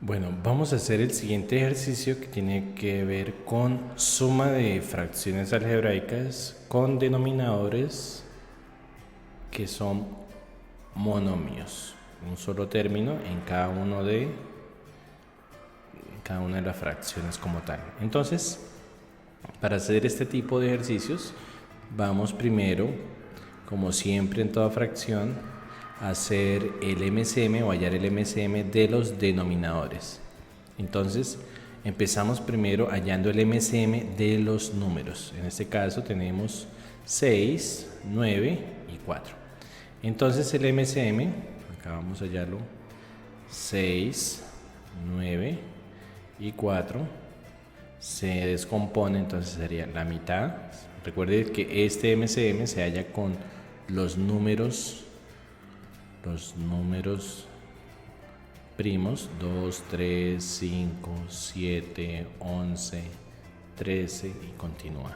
Bueno, vamos a hacer el siguiente ejercicio que tiene que ver con suma de fracciones algebraicas con denominadores que son monomios, un solo término en cada una de las fracciones como tal. Entonces, para hacer este tipo de ejercicios, vamos primero, como siempre en toda fracción, hacer el MCM o hallar el MCM de los denominadores. Entonces empezamos primero hallando el MCM de los números. En este caso tenemos 6, 9 y 4. Entonces el MCM, acá vamos a hallarlo, 6, 9 y 4 se descompone, entonces sería la mitad. Recuerde que este MCM se halla con los números primos, 2, 3, 5, 7, 11, 13 y continúa.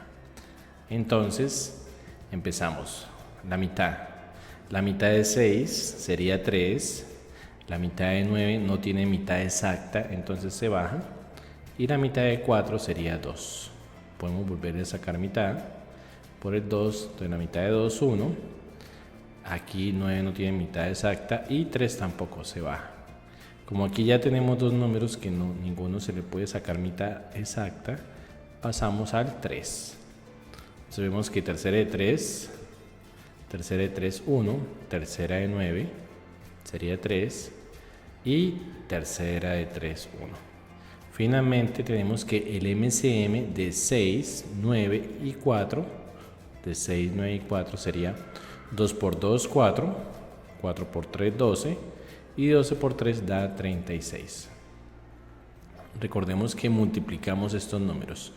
Entonces empezamos. La mitad de 6 sería 3, la mitad de 9 no tiene mitad exacta, entonces se baja, y la mitad de 4 sería 2. Podemos volver a sacar mitad por el 2, entonces la mitad de 2, 1. Aquí 9 no tiene mitad exacta y 3 tampoco, se baja. Como aquí ya tenemos dos números que ninguno se le puede sacar mitad exacta, pasamos al 3. Entonces vemos que tercera de 3, 1, tercera de 9 sería 3 y tercera de 3, 1. Finalmente tenemos que el MCM de 6, 9 y 4, de 6, 9 y 4 sería 2 por 2, 4, 4 por 3, 12 y 12 por 3 da 36. Recordemos que multiplicamos estos números,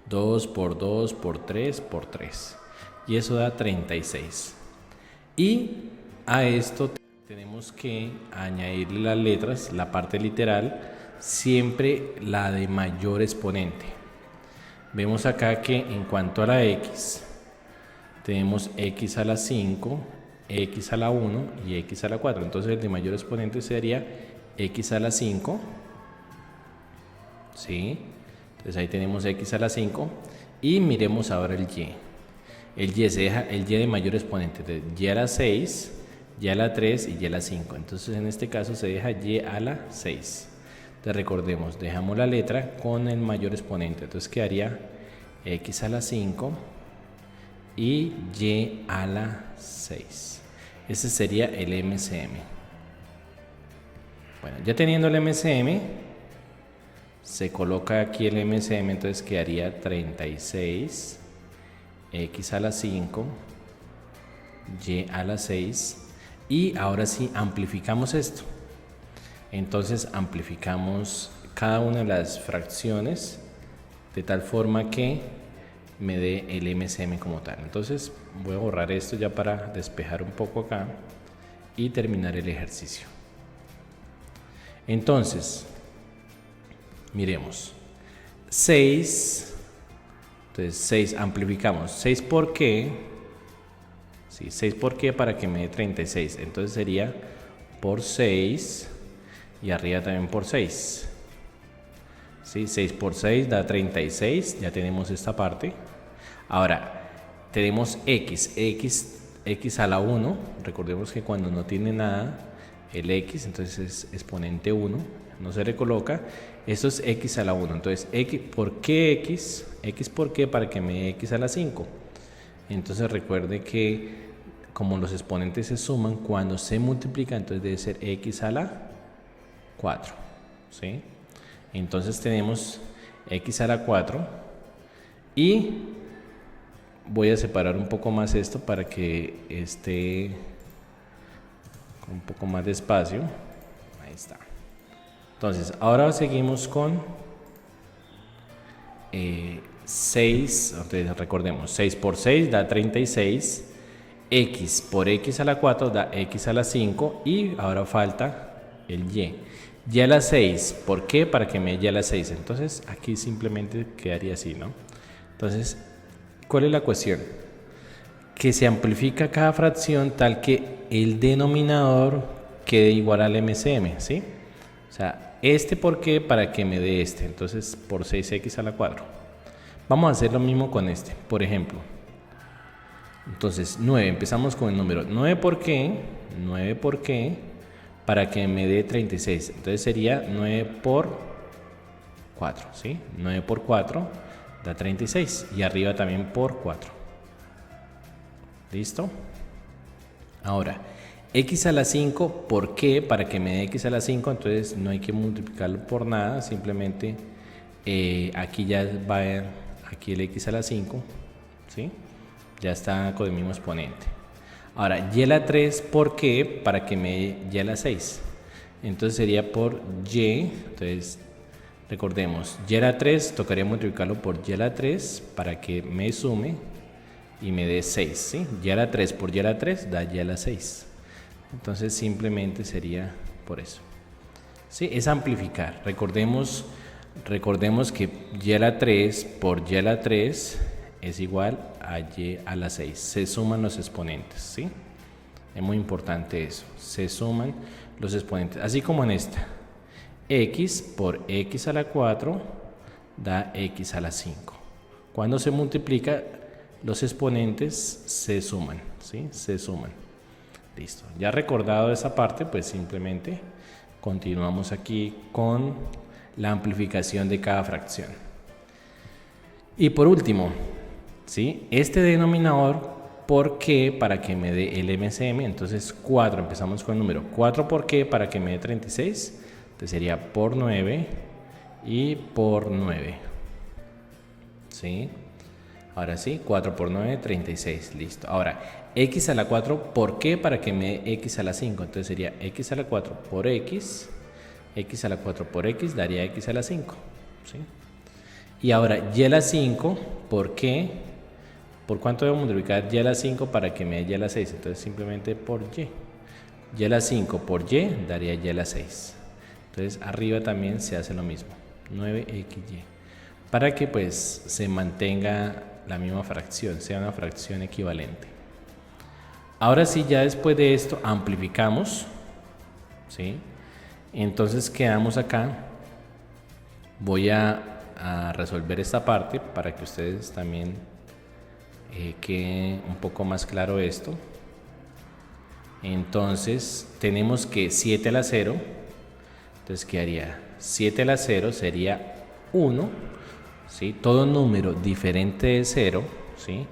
2 por 2 por 3 por 3, y eso da 36. Y a esto tenemos que añadirle las letras, la parte literal, siempre la de mayor exponente. Vemos acá que en cuanto a la x, tenemos x a la 5, x a la 1 y x a la 4. Entonces el de mayor exponente sería x a la 5. ¿Sí? Entonces ahí tenemos x a la 5. Y miremos ahora el y. El y se deja el y de mayor exponente. Entonces, y a la 6, y a la 3 y y a la 5. Entonces en este caso se deja y a la 6. Entonces recordemos, dejamos la letra con el mayor exponente. Entonces quedaría x a la 5 y y a la 6. Ese sería el MCM. Bueno, ya teniendo el MCM, se coloca aquí el MCM, entonces quedaría 36 x a la 5 y a la 6. Y ahora sí amplificamos esto. Entonces amplificamos cada una de las fracciones de tal forma que me dé el MCM como tal. Entonces voy a borrar esto ya para despejar un poco acá y terminar el ejercicio. Entonces miremos 6, entonces 6 amplificamos, 6 por qué, sí, 6 por qué para que me dé 36, entonces sería por 6 y arriba también por 6. ¿Sí? 6 por 6 da 36, ya tenemos esta parte. Ahora, tenemos x a la 1, recordemos que cuando no tiene nada, el x, entonces es exponente 1, no se recoloca, esto es x a la 1, entonces, ¿por qué x? X ¿por qué? Para que me dé x a la 5. Entonces recuerde que como los exponentes se suman, cuando se multiplica, entonces debe ser x a la 4, ¿sí? Entonces tenemos x a la 4 y voy a separar un poco más esto para que esté con un poco más de espacio. Ahí está. Entonces ahora seguimos con 6, entonces recordemos, 6 por 6 da 36, x por x a la 4 da x a la 5 y ahora falta el y. Y a la 6, ¿por qué? Para que me dé y a la 6. Entonces aquí simplemente quedaría así, ¿no? Entonces, ¿cuál es la cuestión? Que se amplifica cada fracción tal que el denominador quede igual al MCM, ¿sí? O sea, este ¿por qué? Para que me dé este. Entonces, por 6x a la 4. Vamos a hacer lo mismo con este, por ejemplo. Entonces, 9, empezamos con el número 9 ¿por qué? 9 ¿por qué? Para que me dé 36. Entonces sería 9 por 4, ¿sí? 9 por 4 da 36. Y arriba también por 4. ¿Listo? Ahora, x a la 5, ¿por qué? Para que me dé x a la 5, entonces no hay que multiplicarlo por nada, simplemente aquí ya va aquí el x a la 5, ¿sí? Ya está con el mismo exponente. Ahora, y a la 3, ¿por qué? Para que me dé y a la 6. Entonces sería por y, entonces recordemos, y a la 3 tocaría multiplicarlo por y a la 3 para que me sume y me dé 6, ¿sí? Y a la 3 por y a la 3 da y a la 6. Entonces simplemente sería por eso. ¿Sí? Es amplificar. Recordemos que y a la 3 por y a la 3 es igual a y a la 6. Se suman los exponentes, ¿sí? Es muy importante eso. Se suman los exponentes. Así como en esta. X por x a la 4 da x a la 5. Cuando se multiplica, los exponentes se suman, ¿sí? Se suman. Listo. Ya recordado esa parte, pues simplemente continuamos aquí con la amplificación de cada fracción. Y por último, ¿sí? Este denominador, ¿por qué? Para que me dé el MCM. Entonces 4, empezamos con el número 4, ¿por qué? Para que me dé 36. Entonces sería por 9 y por 9. ¿Sí? Ahora sí, 4 por 9, 36. Listo. Ahora, x a la 4, ¿por qué? Para que me dé x a la 5. Entonces sería x a la 4 por x. X a la 4 por x daría x a la 5. ¿Sí? Y ahora, y a la 5, ¿por qué? ¿Por cuánto debo multiplicar y a la 5 para que me dé y a la 6? Entonces simplemente por y. Y a la 5 por y daría y a la 6. Entonces arriba también se hace lo mismo. 9xy. Para que pues se mantenga la misma fracción, sea una fracción equivalente. Ahora sí, ya después de esto amplificamos, ¿sí? Entonces quedamos acá. Voy a resolver esta parte para que ustedes también quede un poco más claro esto. Entonces tenemos que 7 a la 0, entonces quedaría 7 a la 0 sería 1, ¿sí? Todo número diferente de 0, ¿sí?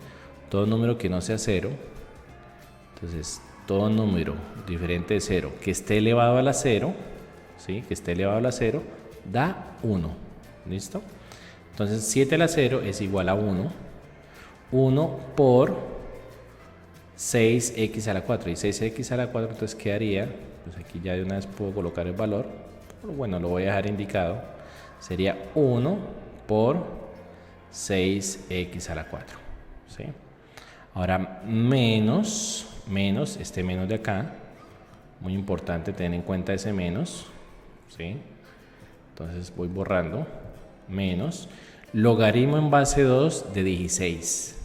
Todo número que no sea 0, entonces todo número diferente de 0 que esté elevado a la 0, ¿sí? Que esté elevado a la 0 da 1, ¿listo? Entonces 7 a la 0 es igual a 1, 1 por 6x a la 4, y 6x a la 4 entonces quedaría, pues aquí ya de una vez puedo colocar el valor, pero bueno, lo voy a dejar indicado, sería 1 por 6x a la 4, ¿sí? Ahora menos, este menos de acá, muy importante tener en cuenta ese menos, ¿sí? Entonces voy borrando, menos, logaritmo en base 2 de 16.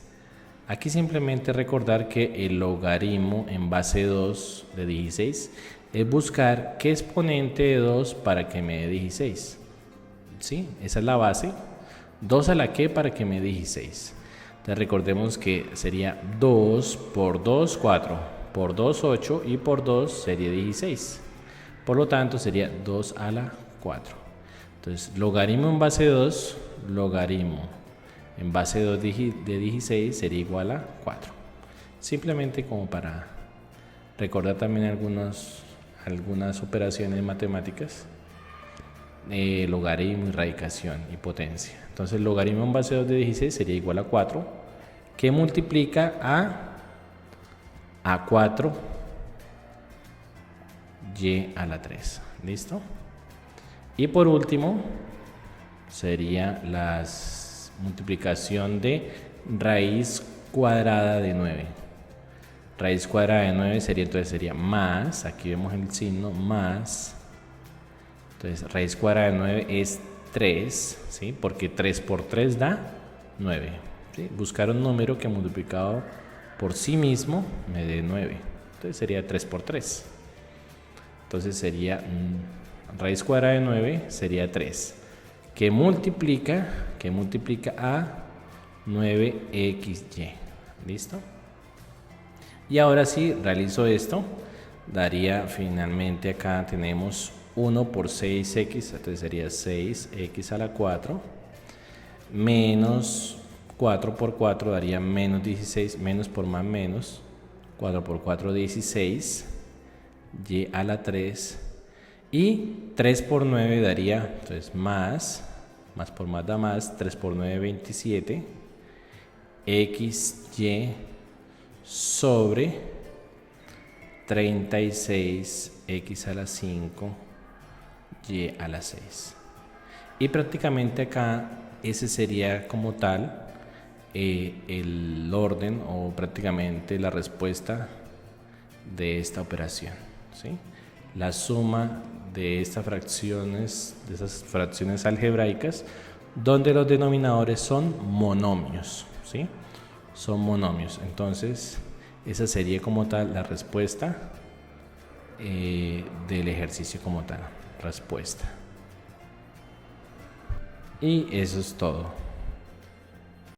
Aquí simplemente recordar que el logaritmo en base 2 de 16 es buscar qué exponente de 2 para que me dé 16. ¿Sí? Esa es la base. 2 a la que para que me dé 16. Entonces recordemos que sería 2 por 2, 4, por 2, 8 y por 2 sería 16. Por lo tanto sería 2 a la 4. Entonces logaritmo en base 2, logaritmo en base 2 de 16 sería igual a 4. Simplemente como para recordar también algunas operaciones matemáticas, logaritmo y radicación y potencia. Entonces logaritmo en base 2 de 16 sería igual a 4, que multiplica a 4 y a la 3. ¿Listo? Y por último sería la multiplicación de raíz cuadrada de 9. Raíz cuadrada de 9 sería más, aquí vemos el signo más, entonces raíz cuadrada de 9 es 3, ¿sí? Porque 3 por 3 da 9, ¿sí? Buscar un número que multiplicado por sí mismo me dé 9, entonces sería 3 por 3, entonces sería, raíz cuadrada de 9 sería 3, que multiplica a 9xy. ¿Listo? Y ahora si realizo esto, daría finalmente acá tenemos 1 por 6x, entonces sería 6x a la 4, menos 4 por 4 daría menos 16, menos por más menos, 4 por 4 16, y a la 3, y 3 por 9 daría, entonces más por más da más, 3 por 9 27, xy sobre 36x a la 5, y a la 6. Y prácticamente acá ese sería como tal el orden o prácticamente la respuesta de esta operación, ¿sí? La suma de estas fracciones, de esas fracciones algebraicas, donde los denominadores son monomios, ¿sí? Son monomios. Entonces, esa sería como tal la respuesta del ejercicio como tal. Respuesta. Y eso es todo.